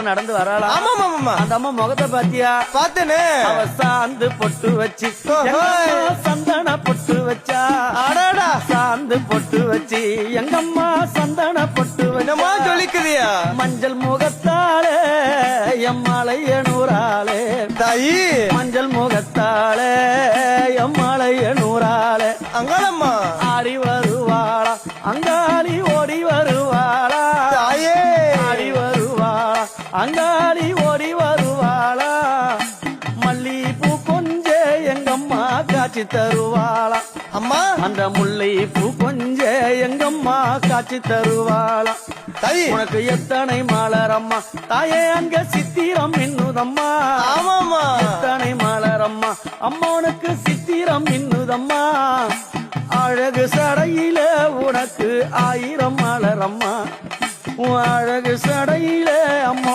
நடந்து வரலாம். ஆமா அந்த அம்மா முகத்தை பாத்தியா? பாத்தேனே. அவ சாந்து பொட்டு வச்சு சந்தன பொட்டு வச்சா. அடடா சாந்து பொட்டு வச்சு எங்கம்மா சந்தன பொட்டு வச்சா. ஜொலிக்குதியா மஞ்சள் முகத்தாலே எம்மாளைய நூறாளே தாயி. மஞ்சள் முகத்தாலே எம்மாளைய நூறாளே அங்காளம்மா ஆடி வருவாளா அங்காளி ஓடி வருவாளா. தாயே ஆடி வருவாளா அங்காளி ஓடி வருவாளா. மல்லிப்பூ கொஞ்ச எங்கம்மா காட்சி தருவாளா. அம்மா அந்த முல்லை பூ கொஞ்ச எங்கம்மா காட்சி தருவாளா. தாயி உனக்கு எத்தனை மலரம்மா தாயே அங்க சித்திரம் இன்னுதம்மா. ஆமாமா எத்தனை மலரம்மா அம்மா உனக்கு சித்திரம் இன்னுதம்மா. அழகு சடையில உனக்கு 1000 மலரம்மா. உன் அழகு சடையில அம்மா